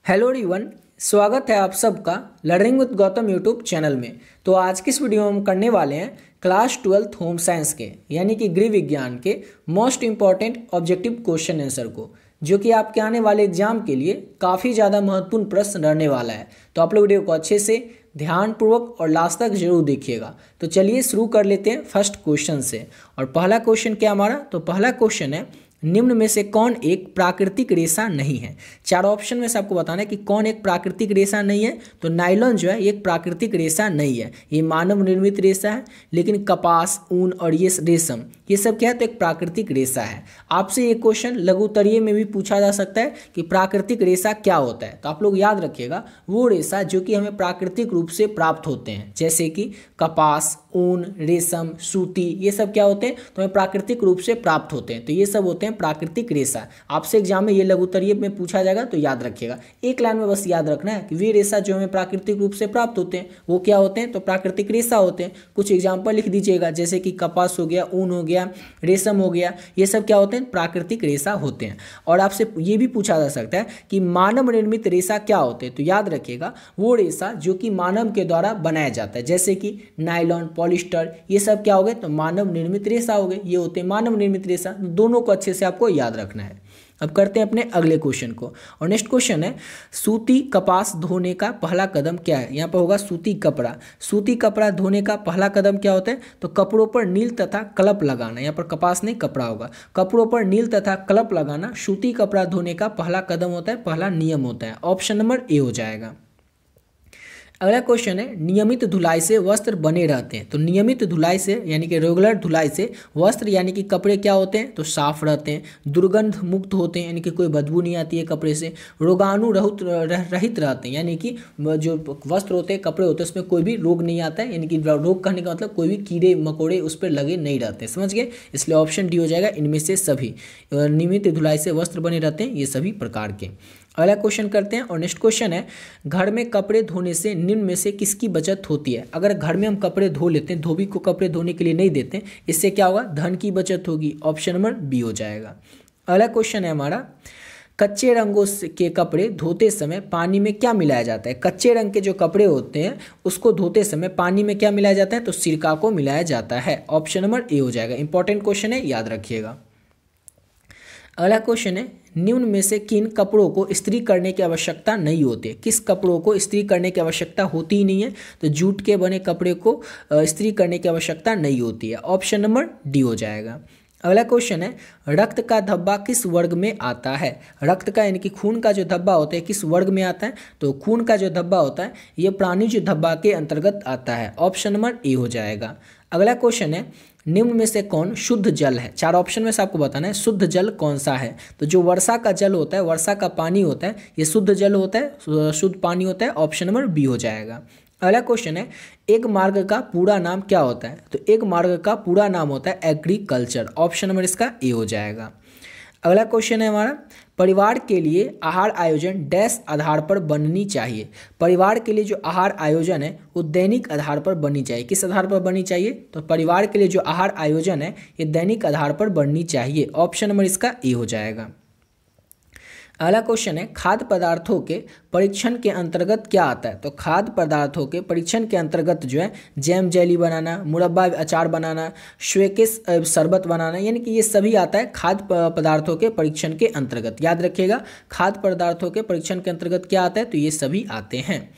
Hello everyone. स्वागत है आप सबका learning with Gautam YouTube channel में। तो आज की इस वीडियो में हम करने वाले हैं क्लास 12 होम साइंस के यानी कि गृह विज्ञान के most important objective question answer को, जो कि आपके आने वाले एग्जाम के लिए काफ़ी ज़्यादा महत्वपूर्ण प्रश्न रहने वाला है। तो आप लोग वीडियो को अच्छे से ध्यानपूर्वक और लास्ट तक जरूर देखिएगा। तो चलिए शुरू कर लेते हैं फर्स्ट क्वेश्चन से। और पहला क्वेश्चन क्या हमारा, तो पहला क्वेश्चन है निम्न में से कौन एक प्राकृतिक रेशा नहीं है। चार ऑप्शन में से आपको बताना है कि कौन एक प्राकृतिक रेशा नहीं है। तो नायलॉन जो है एक प्राकृतिक रेशा नहीं है, ये मानव निर्मित रेशा है। लेकिन कपास, ऊन और ये रेशम, ये सब क्या है, तो एक प्राकृतिक रेशा है। आपसे ये क्वेश्चन लघु उत्तरीय में भी पूछा जा सकता है कि प्राकृतिक रेशा क्या होता है। तो आप लोग याद रखिएगा वो रेशा जो कि हमें प्राकृतिक रूप से प्राप्त होते हैं, जैसे कि कपास, ऊन, रेशम, सूती, ये सब क्या होते हैं, तो हमें प्राकृतिक रूप से प्राप्त होते हैं। तो ये सब होते हैं प्राकृतिक रेशा। आपसे एग्जाम में ये लघु उत्तरीय में पूछा जाएगा, तो याद रखिएगा। एक लाइन में बस याद रखना है कि वे रेशा जो हमें प्राकृतिक रूप से प्राप्त होते हैं वो क्या होते हैं, तो प्राकृतिक रेशा होते हैं। कुछ एग्जाम्पल लिख दीजिएगा, जैसे कि कपास हो गया, ऊन हो गया, रेशम हो गया, ये सब क्या होते हैं, प्राकृतिक रेशा होते हैं। और आपसे ये भी पूछा जा सकता है कि मानव निर्मित रेशा क्या होते हैं। तो याद रखिएगा वो रेशा जो कि मानव के द्वारा बनाया जाता है, जैसे कि नायलॉन, पॉलिस्टर, ये सब क्या हो गए, तो मानव निर्मित रेशा हो गए। ये होते हैं मानव निर्मित रेशा। दोनों को अच्छे से आपको याद रखना है। अब करते हैं अपने अगले क्वेश्चन को। और नेक्स्ट क्वेश्चन है सूती कपास धोने का पहला कदम क्या है। यहाँ पर होगा सूती कपड़ा। सूती कपड़ा धोने का पहला कदम क्या होता है, तो कपड़ों पर नील तथा कलप लगाना। यहाँ पर कपास नहीं, कपड़ा होगा। कपड़ों पर नील तथा कलप लगाना सूती कपड़ा धोने का पहला कदम होता है, पहला नियम होता है। ऑप्शन नंबर ए हो जाएगा। अगला क्वेश्चन है नियमित धुलाई से वस्त्र बने रहते हैं। तो नियमित धुलाई से यानी कि रेगुलर धुलाई से वस्त्र यानी कि कपड़े क्या होते हैं, तो साफ रहते हैं, दुर्गंध मुक्त होते हैं, यानी कि कोई बदबू नहीं आती है कपड़े से, रोगाणु रहित रहते हैं, यानी कि जो वस्त्र होते हैं, कपड़े होते हैं, उसमें कोई भी रोग नहीं आता है। यानी कि रोग कहने का मतलब कोई भी कीड़े मकोड़े उस पर लगे नहीं रहते हैं। समझ गए, इसलिए ऑप्शन डी हो जाएगा। इनमें से सभी नियमित धुलाई से वस्त्र बने रहते हैं, ये सभी प्रकार के। अगला क्वेश्चन करते हैं। और नेक्स्ट क्वेश्चन है घर में कपड़े धोने से निम्न में से किसकी बचत होती है। अगर घर में हम कपड़े धो लेते हैं, धोबी को कपड़े धोने के लिए नहीं देते, इससे क्या होगा, धन की बचत होगी। ऑप्शन नंबर बी हो जाएगा। अगला क्वेश्चन है हमारा कच्चे रंगों के कपड़े धोते समय पानी में क्या मिलाया जाता है। कच्चे रंग के जो कपड़े होते हैं उसको धोते समय पानी में क्या मिलाया जाता है, तो सिरका को मिलाया जाता है। ऑप्शन नंबर ए हो जाएगा। इंपॉर्टेंट क्वेश्चन है, याद रखिएगा। अगला क्वेश्चन है निम्न में से किन कपड़ों को इस्त्री करने की आवश्यकता नहीं होती है। किस कपड़ों को इस्त्री करने की आवश्यकता होती ही नहीं है, तो जूट के बने कपड़े को इस्त्री करने की आवश्यकता नहीं होती है। ऑप्शन नंबर डी हो जाएगा। अगला क्वेश्चन है रक्त का धब्बा किस वर्ग में आता है। रक्त का यानी कि खून का जो धब्बा होता है किस वर्ग में आता है, तो खून का जो धब्बा होता है ये प्राणिज धब्बा के अंतर्गत आता है। ऑप्शन नंबर ए हो जाएगा। अगला क्वेश्चन है निम्न में से कौन शुद्ध जल है। चार ऑप्शन में से आपको बताना है शुद्ध जल कौन सा है। तो जो वर्षा का जल होता है, वर्षा का पानी होता है, ये शुद्ध जल होता है, शुद्ध पानी होता है। ऑप्शन नंबर बी हो जाएगा। अगला क्वेश्चन है एक मार्ग का पूरा नाम क्या होता है। तो एक मार्ग का पूरा नाम होता है एग्रीकल्चर। ऑप्शन नंबर इसका ए हो जाएगा। अगला क्वेश्चन है हमारा परिवार के लिए आहार आयोजन डैश आधार पर बननी चाहिए। परिवार के लिए जो आहार आयोजन है वो दैनिक आधार पर बननी चाहिए। किस आधार पर बननी चाहिए, तो परिवार के लिए जो आहार आयोजन है ये दैनिक आधार पर बननी चाहिए। ऑप्शन नंबर इसका ए हो जाएगा। अगला क्वेश्चन है खाद्य पदार्थों के परीक्षण के अंतर्गत क्या आता है। तो खाद्य पदार्थों के परीक्षण के अंतर्गत जो है जैम जेली बनाना, मुरब्बा अचार बनाना, श्वेकेस शरबत बनाना, यानी कि ये सभी आता है खाद्य पदार्थों के परीक्षण के अंतर्गत। याद रखिएगा खाद्य पदार्थों के परीक्षण के अंतर्गत क्या आता है, तो ये सभी आते हैं।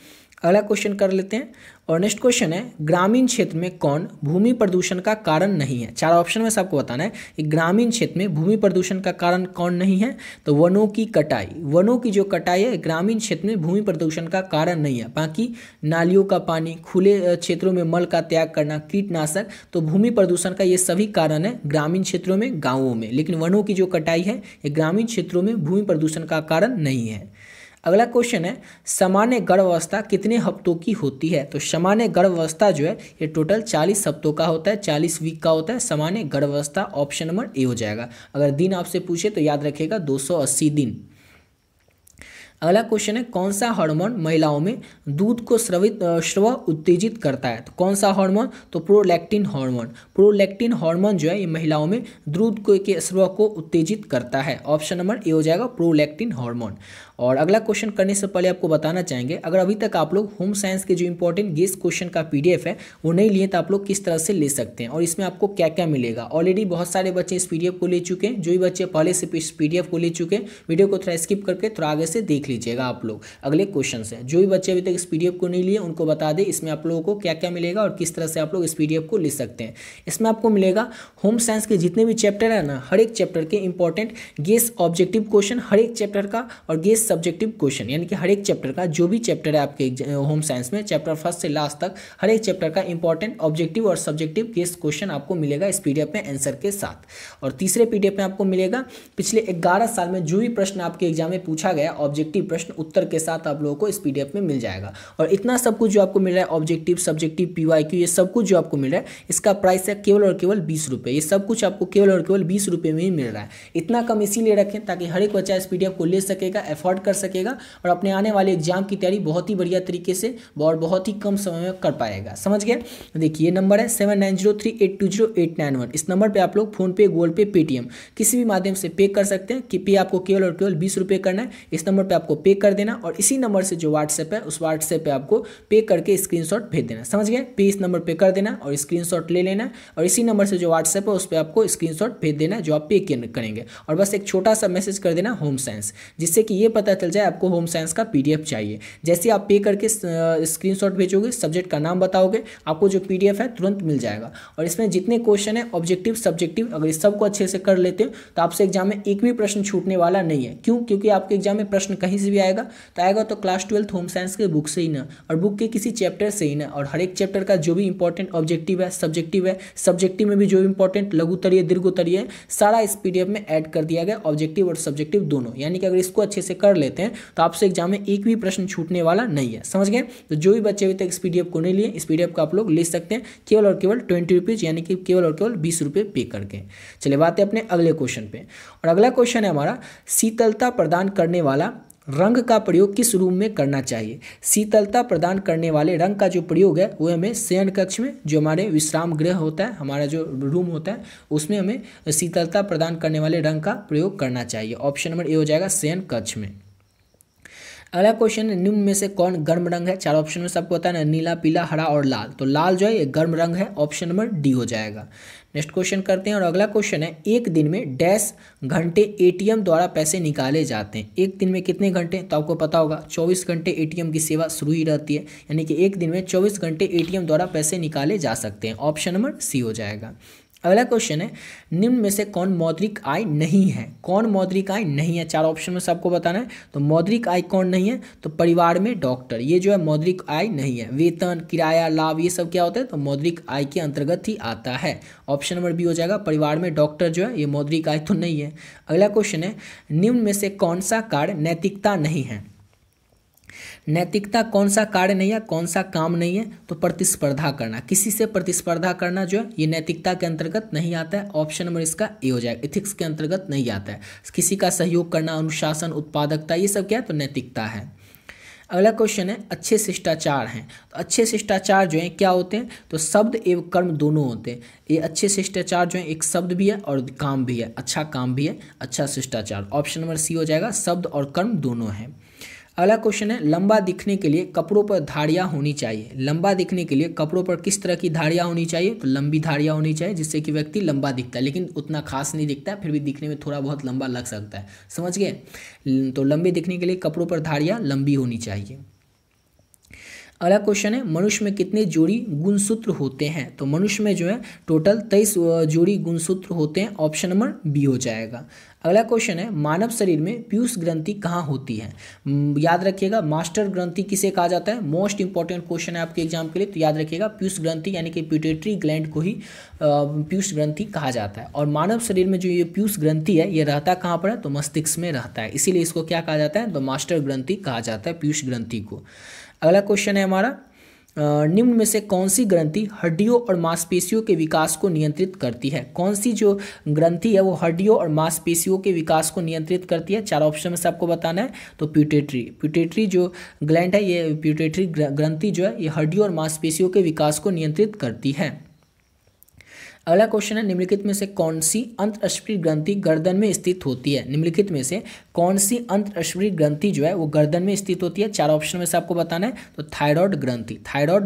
अगला क्वेश्चन कर लेते हैं। और नेक्स्ट क्वेश्चन है ग्रामीण क्षेत्र में कौन भूमि प्रदूषण का कारण नहीं है। चार ऑप्शन में से आपको बताना है कि ग्रामीण क्षेत्र में भूमि प्रदूषण का कारण कौन नहीं है। तो वनों की कटाई, वनों की जो कटाई है ग्रामीण क्षेत्र में भूमि प्रदूषण का कारण नहीं है। बाकी नालियों का पानी, खुले क्षेत्रों में मल का त्याग करना, कीटनाशक, तो भूमि प्रदूषण का ये सभी कारण है ग्रामीण क्षेत्रों में, गाँवों में। लेकिन वनों की जो कटाई है ये ग्रामीण क्षेत्रों में भूमि प्रदूषण का कारण नहीं है। अगला क्वेश्चन है सामान्य गर्भावस्था कितने हफ्तों की होती है। तो सामान्य गर्भावस्था जो है ये टोटल 40 हफ्तों का होता है, 40 वीक का होता है सामान्य गर्भावस्था। ऑप्शन नंबर ए हो जाएगा। अगर दिन आपसे पूछे तो याद रखिएगा 280 दिन। अगला क्वेश्चन है कौन सा हार्मोन महिलाओं में दूध को स्रव उत्तेजित करता है। तो कौन सा हार्मोन, तो प्रोलैक्टिन हार्मोन। प्रोलैक्टिन हार्मोन जो है ये महिलाओं में दूध को के स्रव को उत्तेजित करता है। ऑप्शन नंबर ए हो जाएगा प्रोलैक्टिन हार्मोन। और अगला क्वेश्चन करने से पहले आपको बताना चाहेंगे, अगर अभी तक आप लोग होम साइंस के जो इंपॉर्टेंट गेस क्वेश्चन का पीडीएफ है वो नहीं लिए तो आप लोग किस तरह से ले सकते हैं और इसमें आपको क्या क्या मिलेगा। ऑलरेडी बहुत सारे बच्चे इस पीडीएफ को ले चुके हैं। जो भी बच्चे पहले से इस पीडीएफ को ले चुके हैं वीडियो को थोड़ा स्किप करके थोड़ा आगे से देख लीजिएगा आप लोग अगले क्वेश्चन से। जो भी बच्चे अभी तक इस पीडीएफ को नहीं लिए उनको बता दें इसमें आप लोगों को क्या क्या मिलेगा और किस तरह से आप लोग इस पीडीएफ को ले सकते हैं। इसमें आपको मिलेगा होम साइंस के जितने भी चैप्टर है ना, हर एक चैप्टर के इंपॉर्टेंट गेस ऑब्जेक्टिव क्वेश्चन हर एक चैप्टर का और गेस सब्जेक्टिव क्वेश्चन, यानी कि हर एक चैप्टर का जो भी चैप्टर है आपके होम साइंस में चैप्टर फर्स्ट से लास्ट तक हर एक चैप्टर का इंपॉर्टेंट ऑब्जेक्टिव और सब्जेक्टिव गेस क्वेश्चन आपको मिलेगा इस पीडीएफ में आंसर के साथ। और तीसरे पीडीएफ में आपको मिलेगा पिछले 11 साल में जो भी प्रश्न आपके एग्जाम में पूछा गया ऑब्जेक्टिव प्रश्न उत्तर के साथ आप लोगों को इस पीडीएफ में मिल जाएगा। और इतना सब कुछ जो आपको मिल रहा है ऑब्जेक्टिव सब्जेक्टिव पीवाईक्यू ये सब कुछ जो आपको मिल रहा है इसका प्राइस है केवल और केवल 20 रुपये। ये सब कुछ आपको केवल और केवल 20 रुपये में ही मिल रहा है। इतना कम इसीलिए रखें ताकि हर एक बच्चा इस पीडीएफ को ले सकेगा, अफोर्ड कर सकेगा और अपने आने वाले एग्जाम की तैयारी बहुत ही बढ़िया तरीके से और बहुत ही कम समय में कर पाएगा। समझ गए। देखिए ये नंबर है 7903820891। इस नंबर पे आप लोग फोन पे, गूगल पे, पेटीएम किसी भी माध्यम से पे कर सकते हैं कि पे आपको केवल और केवल 20 रुपये करना है। इस नंबर पे आपको पे कर देना और इसी नंबर से जो व्हाट्सएप है उस व्हाट्सएप पे आपको पे करके स्क्रीनशॉट भेज देना। समझ गए। पे इस नंबर पे कर देना और स्क्रीनशॉट ले लेना और इसी नंबर से जो व्हाट्सएप है उस पर आपको स्क्रीनशॉट भेज देना जो आप पे करेंगे और बस एक छोटा सा मैसेज कर देना होम साइंस, जिससे कि ये पता चल जाए आपको होम साइंस का पीडीएफ चाहिए। जैसे आप पे करके स्क्रीनशॉट भेजोगे, सब्जेक्ट का नाम बताओगे, आपको जो पीडीएफ है तुरंत मिल जाएगा। और इसमें जितने क्वेश्चन है ऑब्जेक्टिव सब्जेक्टिव अगर इस सबको अच्छे से कर लेते हो तो आपसे एग्जाम में एक भी प्रश्न छूटने वाला नहीं है। क्यों? क्योंकि आपके एग्जाम में प्रश्न कहीं से भी आएगा तो आएगा तो क्लास 12 होम साइंस के बुक से ही ना और बुक के किसी चैप्टर से ही ना। और हर एक चैप्टर का जो भी इंपॉर्टेंट ऑब्जेक्टिव है, सब्जेक्टिव में भी जो इंपॉर्टेंट लघुत्तरीय दीर्घोत्तरीय है सारा इस पीडीएफ में ऐड कर दिया गया, ऑब्जेक्टिव और सब्जेक्टिव दोनों। यानी कि अगर इसको अच्छे से कर लेते हैं तो आपसे एग्जाम में एक भी प्रश्न छूटने वाला नहीं है। समझ गए। तो जो भी बच्चे अभी तक इस पीडीएफ को नहीं लिए इस पीडीएफ को आप लोग ले सकते हैं केवल और केवल 20 रुपीज़, यानी कि केवल और केवल 20 रुपये पे करके। चलिए बात है अपने अगले क्वेश्चन पे। और अगला क्वेश्चन है हमारा शीतलता प्रदान करने वाला रंग का प्रयोग किस रूम में करना चाहिए। शीतलता प्रदान करने वाले रंग का जो प्रयोग है वो हमें शयन कक्ष में, जो हमारे विश्राम गृह होता है, हमारा जो रूम होता है उसमें हमें शीतलता प्रदान करने वाले रंग का प्रयोग करना चाहिए। ऑप्शन नंबर ए हो जाएगा शयन कक्ष में। अगला क्वेश्चन है निम्न में से कौन गर्म रंग है। चार ऑप्शन में सबको पता है नीला, पीला, हरा और लाल। तो लाल जो है ये गर्म रंग है। ऑप्शन नंबर डी हो जाएगा। नेक्स्ट क्वेश्चन करते हैं और अगला क्वेश्चन है एक दिन में डैश घंटे एटीएम द्वारा पैसे निकाले जाते हैं। एक दिन में कितने घंटे, तो आपको पता होगा 24 घंटे एटीएम की सेवा शुरू ही रहती है, यानी कि एक दिन में 24 घंटे एटीएम द्वारा पैसे निकाले जा सकते हैं। ऑप्शन नंबर सी हो जाएगा। अगला क्वेश्चन है निम्न में से कौन मौद्रिक आय नहीं है। कौन मौद्रिक आय नहीं है, चार ऑप्शन में सबको बताना है। तो मौद्रिक आय कौन नहीं है, तो परिवार में डॉक्टर, ये जो है मौद्रिक आय नहीं है। वेतन, किराया, लाभ ये सब क्या होता है, तो मौद्रिक आय के अंतर्गत ही आता है। ऑप्शन नंबर बी हो जाएगा। परिवार में डॉक्टर जो है ये मौद्रिक आय तो नहीं है। अगला क्वेश्चन है निम्न में से कौन सा कार्य नैतिकता नहीं है। नैतिकता कौन सा कार्य नहीं है, कौन सा काम नहीं है, तो प्रतिस्पर्धा करना, किसी से प्रतिस्पर्धा करना जो है ये नैतिकता के अंतर्गत नहीं आता है। ऑप्शन नंबर इसका ए हो जाएगा। इथिक्स के अंतर्गत नहीं आता है। किसी का सहयोग करना, अनुशासन, उत्पादकता ये सब क्या है, तो नैतिकता है। अगला क्वेश्चन है अच्छे शिष्टाचार हैं। तो अच्छे शिष्टाचार जो हैं क्या होते हैं, तो शब्द एवं कर्म दोनों होते हैं। ये अच्छे शिष्टाचार जो है एक शब्द भी है और काम भी है, अच्छा काम भी है, अच्छा शिष्टाचार। ऑप्शन नंबर सी हो जाएगा। शब्द और कर्म दोनों हैं। अगला क्वेश्चन है लंबा दिखने के लिए कपड़ों पर धारियाँ होनी चाहिए। लंबा दिखने के लिए कपड़ों पर किस तरह की धारियाँ होनी चाहिए, तो लंबी धारियाँ होनी चाहिए जिससे कि व्यक्ति लंबा दिखता है, लेकिन उतना खास नहीं दिखता है, फिर भी दिखने में थोड़ा बहुत लंबा लग सकता है। समझ गए। तो लंबे दिखने के लिए कपड़ों पर धारियाँ लंबी होनी चाहिए। अगला क्वेश्चन है मनुष्य में कितने जोड़ी गुणसूत्र होते हैं। तो मनुष्य में जो है टोटल 23 जोड़ी गुणसूत्र होते हैं। ऑप्शन नंबर बी हो जाएगा। अगला क्वेश्चन है मानव शरीर में पीयूष ग्रंथि कहाँ होती है। याद रखिएगा मास्टर ग्रंथि किसे कहा जाता है, मोस्ट इंपॉर्टेंट क्वेश्चन है आपके एग्जाम के लिए। तो याद रखिएगा पीयूष ग्रंथि यानी कि पिट्यूटरी ग्लैंड को ही पीयूष ग्रंथि कहा जाता है। और मानव शरीर में जो ये पीयूष ग्रंथि है ये रहता कहाँ पर है, तो मस्तिष्क में रहता है, इसीलिए इसको क्या कहा जाता है, तो मास्टर ग्रंथि कहा जाता है पीयूष ग्रंथि को। अगला क्वेश्चन है हमारा निम्न में से कौन सी ग्रंथि हड्डियों और मांसपेशियों के विकास को नियंत्रित करती है? कौन सी जो ग्रंथि है वो हड्डियों और मांसपेशियों के विकास को नियंत्रित करती है? 4 ऑप्शन में से आपको बताना है। तो प्यूटेटरी जो ग्लैंड है, ये प्यूटेटरी ग्रंथि जो है ये हड्डियों और मांसपेशियों के विकास को नियंत्रित करती है। अगला क्वेश्चन है, निम्नलिखित में से कौन सी अंतःस्फीर ग्रंथि गर्दन में स्थित होती है? निम्नलिखित में से कौन सी अंतःस्फीर ग्रंथि जो है वो गर्दन में स्थित होती है? 4 ऑप्शन में से आपको बताना है। तो थायराइड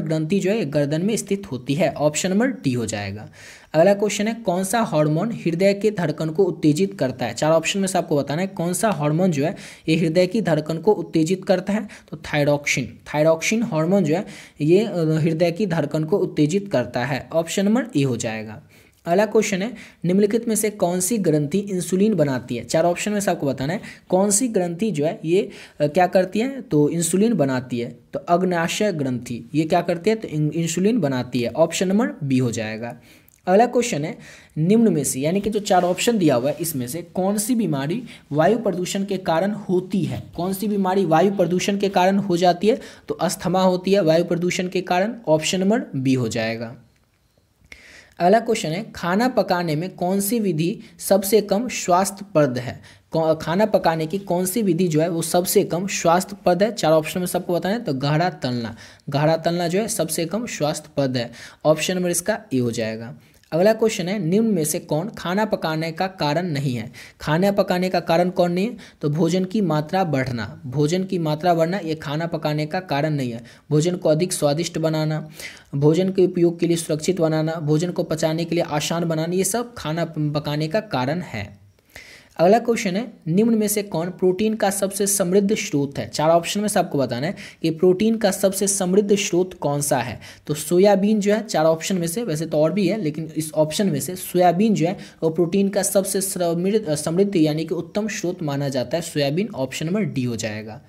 ग्रंथि जो है ये गर्दन में स्थित होती है। ऑप्शन नंबर डी हो जाएगा। अगला क्वेश्चन है, कौन सा हार्मोन हृदय के धड़कन को उत्तेजित करता है? 4 ऑप्शन में से आपको बताना है कौन सा हार्मोन जो है ये हृदय की धड़कन को उत्तेजित करता है। तो थायरॉक्सिन हार्मोन जो है ये हृदय की धड़कन को उत्तेजित करता है। ऑप्शन नंबर ए हो जाएगा। अगला क्वेश्चन है, निम्नलिखित में से कौन सी ग्रंथि इंसुलिन बनाती है? 4 ऑप्शन में से आपको बताना है कौन सी ग्रंथि जो है ये क्या करती है? तो इंसुलिन बनाती है। तो अग्नाशय ग्रंथि ये क्या करती है? तो इंसुलिन बनाती है। ऑप्शन नंबर बी हो जाएगा। अगला क्वेश्चन है, निम्न में से यानी कि जो 4 ऑप्शन दिया हुआ है इसमें से कौन सी बीमारी वायु प्रदूषण के कारण होती है? कौन सी बीमारी वायु प्रदूषण के कारण हो जाती है? तो अस्थमा होती है वायु प्रदूषण के कारण। ऑप्शन नंबर बी हो जाएगा। अगला क्वेश्चन है, खाना पकाने में कौन सी विधि सबसे कम स्वास्थ्यप्रद है? खाना पकाने की कौन सी विधि जो है वो सबसे कम स्वास्थ्यप्रद है? 4 ऑप्शन में सबको बताना है। तो गहरा तलना जो है सबसे कम स्वास्थ्यप्रद है। ऑप्शन नंबर इसका ए हो जाएगा। अगला क्वेश्चन है, निम्न में से कौन खाना पकाने का कारण नहीं है? खाना पकाने का कारण कौन नहीं है? तो भोजन की मात्रा बढ़ना ये खाना पकाने का कारण नहीं है। भोजन को अधिक स्वादिष्ट बनाना, भोजन के उपयोग के लिए सुरक्षित बनाना, भोजन को पचाने के लिए आसान बनाना, ये सब खाना पकाने का कारण है। अगला क्वेश्चन है, निम्न में से कौन प्रोटीन का सबसे समृद्ध स्रोत है? 4 ऑप्शन में से आपको बताना है कि प्रोटीन का सबसे समृद्ध स्रोत कौन सा है? तो सोयाबीन जो है 4 ऑप्शन में से, वैसे तो और भी है लेकिन इस ऑप्शन में से सोयाबीन जो है वो प्रोटीन का सबसे समृद्ध यानी कि उत्तम स्रोत माना जाता है सोयाबीन। ऑप्शन नंबर डी हो जाएगा।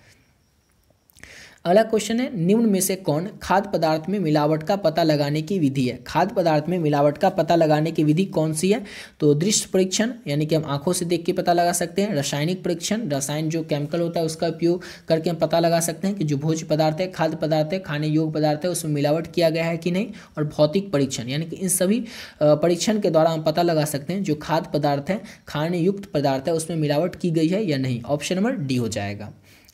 अगला क्वेश्चन है, निम्न में से कौन खाद्य पदार्थ में मिलावट का पता लगाने की विधि है? खाद्य पदार्थ में मिलावट का पता लगाने की विधि कौन सी है? तो दृश्य परीक्षण यानी कि हम आंखों से देख के पता लगा सकते हैं। रासायनिक परीक्षण, रसायन जो केमिकल होता है उसका उपयोग करके हम पता लगा सकते हैं कि जो भोज्य पदार्थ है, खाद्य पदार्थ है, खाने योग्य पदार्थ है, उसमें मिलावट किया गया है कि नहीं। और भौतिक परीक्षण यानी कि इन सभी परीक्षण के द्वारा हम पता लगा सकते हैं जो खाद्य पदार्थ है, खाने युक्त पदार्थ है, उसमें मिलावट की गई है या नहीं। ऑप्शन नंबर डी हो जाएगा।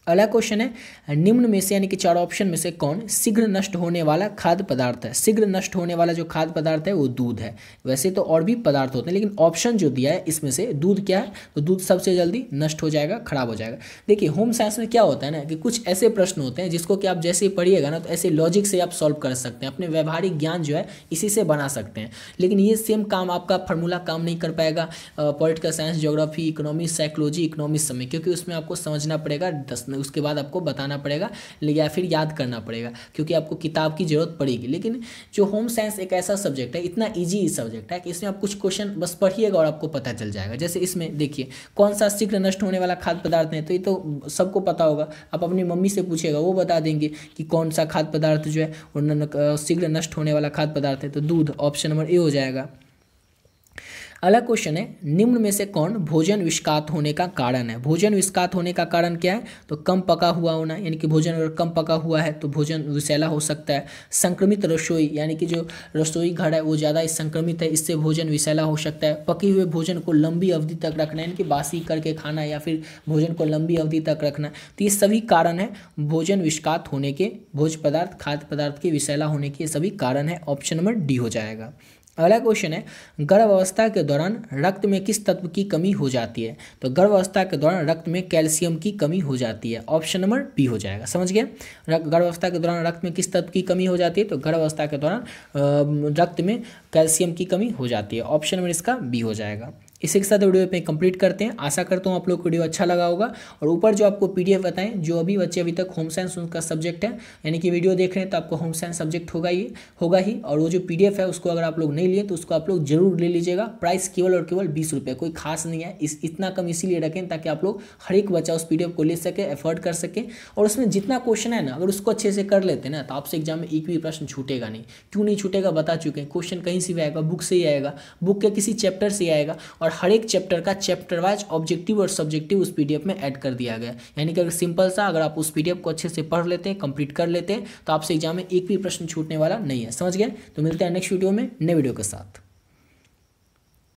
अगला क्वेश्चन है, निम्न में से यानी कि 4 ऑप्शन में से कौन शीघ्र नष्ट होने वाला खाद्य पदार्थ है? शीघ्र नष्ट होने वाला जो खाद्य पदार्थ है वो दूध है। वैसे तो और भी पदार्थ होते हैं लेकिन ऑप्शन जो दिया है इसमें से दूध क्या है? तो दूध सबसे जल्दी नष्ट हो जाएगा, खराब हो जाएगा। देखिए होम साइंस में क्या होता है ना कि कुछ ऐसे प्रश्न होते हैं जिसको कि आप जैसे ही पढ़िएगा ना तो ऐसे लॉजिक से आप सॉल्व कर सकते हैं, अपने व्यवहारिक ज्ञान जो है इसी से बना सकते हैं। लेकिन ये सेम काम आपका फार्मूला काम नहीं कर पाएगा political science, geography, economics, psychology, economics में, क्योंकि उसमें आपको समझना पड़ेगा, उसके बाद आपको बताना पड़ेगा या फिर याद करना पड़ेगा, क्योंकि आपको किताब की जरूरत पड़ेगी। लेकिन जो होम साइंस एक ऐसा सब्जेक्ट है, इतना इजी सब्जेक्ट है कि इसमें आप कुछ क्वेश्चन बस पढ़िएगा और आपको पता चल जाएगा। जैसे इसमें देखिए कौन सा शीघ्र नष्ट होने वाला खाद्य पदार्थ है, तो ये तो सबको पता होगा। आप अपनी मम्मी से पूछेगा वो बता देंगे कि कौन सा खाद्य पदार्थ जो है शीघ्र नष्ट होने वाला खाद्य पदार्थ है। तो दूध। ऑप्शन नंबर ए हो जाएगा। अगला क्वेश्चन है, निम्न में से कौन भोजन विषाक्त होने का कारण है? भोजन विषाक्त होने का कारण क्या है? तो कम पका हुआ होना, यानी कि भोजन अगर कम पका हुआ है तो भोजन विषैला हो सकता है। संक्रमित रसोई यानी कि जो रसोई घर है वो ज़्यादा संक्रमित है, इससे भोजन विषैला हो सकता है। पके हुए भोजन को लंबी अवधि तक रखना यानी कि बासी करके खाना या फिर भोजन को लंबी अवधि तक रखना, तो ये सभी कारण है भोजन विषाक्त होने के, भोज्य पदार्थ खाद्य पदार्थ के विषैला होने के सभी कारण है। ऑप्शन नंबर डी हो जाएगा। अगला क्वेश्चन है, गर्भावस्था के दौरान रक्त में किस तत्व की कमी हो जाती है? तो गर्भावस्था के दौरान रक्त में कैल्शियम की कमी हो जाती है। ऑप्शन नंबर बी हो जाएगा। समझ गए? गर्भावस्था के दौरान रक्त में किस तत्व की कमी हो जाती है? तो गर्भावस्था के दौरान रक्त में कैल्शियम की कमी हो जाती है। ऑप्शन नंबर इसका बी हो जाएगा। इसी के साथ वीडियो पे कंप्लीट करते हैं। आशा करता हूँ आप लोग को वीडियो अच्छा लगा होगा। और ऊपर जो आपको पीडीएफ बताएं, जो अभी बच्चे अभी तक होम साइंस उनका सब्जेक्ट है, यानी कि वीडियो देख रहे हैं तो आपको होम साइंस सब्जेक्ट होगा ही। और वो जो पीडीएफ है उसको अगर आप लोग नहीं लिए तो उसको आप लोग जरूर ले लीजिएगा। प्राइस केवल और केवल 20 रुपये, कोई खास नहीं है। इतना कम इसीलिए रखें ताकि आप लोग हर एक बच्चा उस पीडीएफ को ले सके, एफर्ड कर सके। और उसमें जितना क्वेश्चन है ना, अगर उसको अच्छे से कर लेते हैं ना तो आपसे एग्जाम में एक भी प्रश्न छूटेगा नहीं। क्यों नहीं छूटेगा बता चुके हैं। क्वेश्चन कहीं से भी आएगा, बुक से ही आएगा, बुक के किसी चैप्टर से ही आएगा। और और हर एक चैप्टर का चैप्टर वाइज ऑब्जेक्टिव और सब्जेक्टिव उस पीडीएफ में ऐड कर दिया गया। यानी कि अगर सिंपल सा अगर आप उस पीडीएफ को अच्छे से पढ़ लेते हैं, कंप्लीट कर लेते हैं, तो आपसे एग्जाम में एक भी प्रश्न छूटने वाला नहीं है। समझ गए? तो मिलते हैं नेक्स्ट वीडियो में नए वीडियो के साथ।